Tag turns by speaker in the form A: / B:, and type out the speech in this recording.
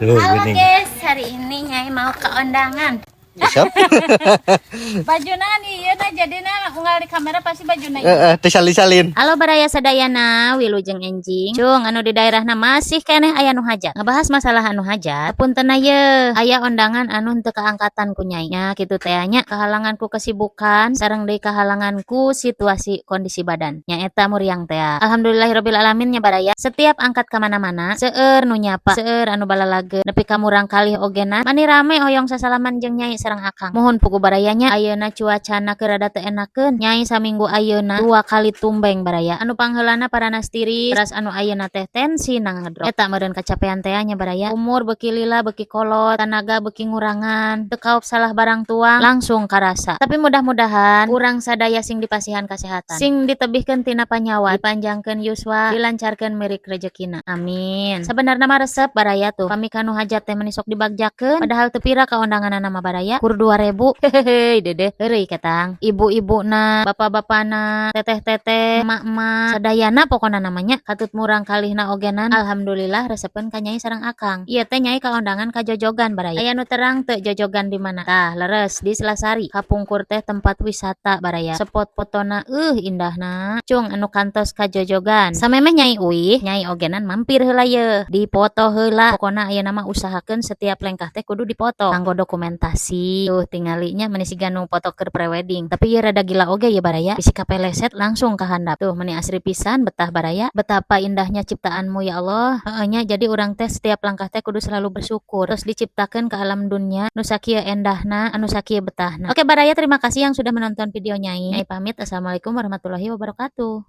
A: Halo
B: Gini.
A: guys, hari ini Nyai mau ke undangan.
B: Siap.
A: Bajuna nih, iya nah jadinya unggal di kamera pasti bajuna.
B: Disalin-salin.
A: Halo baraya sadayana, wilujeng enjing. Cung anu di daerahna masih keneh aya nu hajat. Ngebahas masalah anu hajat. Punten ye, aya undangan anu teu kaangkatan ku Nyai. Nya kitu teh nya kehalanganku kesibukan sareng deui kehalanganku situasi kondisi badan. Nya eta muriang teh. Alhamdulillahirabbil alamin nya baraya. Setiap angkat ka mana-mana, seueur nu nyapa, seueur anu balalageun, nepi ka murang kalih ogenan. Mani rame hoyong sasalaman jeung Nyai sareng Akang. Mohon pugu barayanya ayeuna cuacana keur rada teu enakeun. Nyai saminggu ayeuna 2 kali tumbeng baraya. Anu pangheulana paranas tiris, teras anu ayeuna teh tensi nang ngedrop. Eta meureun kacapean teh nya baraya. Umur beuki lila beuki kolot, tanaga beuki ngurangan, teu kaop salah barang tuang langsung karasa. Tapi mudah-mudahan urang sadaya sing dipasihan kasehatan, sing ditebihkeun tina panyawa, dipanjangkeun yuswa, dilancarkeun mirik rezekina. Amin. Sabenerna mah resep baraya tuh. Pami kanu hajat teh menisok dibagjakeun, padahal teu pira ka undanganna mah baraya. Kur 2000. Hehehe, dede heureuy ketang. Ibu-ibuna, bapak-bapana, teteh-teteh, emak-emak, sadayana pokona namanya katut murang kalihna ogenan. Alhamdulillah resepeun ka Nyai sareng Akang. Ieu teh Nyai ka undangan ka jojogan baraya. Aya nu terang teu jojogan di mana? Tah, leres di Selasari. Kapungkur teh tempat wisata baraya. Spot fotona indahna. Cung anu kantos ka jojogan. Samemeh Nyai uih, Nyai ogenan mampir heula ye. Dipoto heula. Pokona ayeuna mah usahakeun setiap lengkah teh kudu dipoto. Kanggo dokumentasi. Tuh tinggalinya meni siga nu foto keur prewedding. Tapi ieu rada gila oge ya baraya. Bisi kapeleset langsung ka handap. Tuh meni asri pisan betah baraya. Betapa indahnya ciptaanmu ya Allah. Heeh nya jadi urang teh setiap langkah teh kudu selalu bersyukur. Terus diciptakeun ke alam dunia nu sakieu endahna, anu sakieu betahna. Oke baraya, terima kasih yang sudah menonton video Nyai. Nyai pamit. Assalamualaikum warahmatullahi wabarakatuh.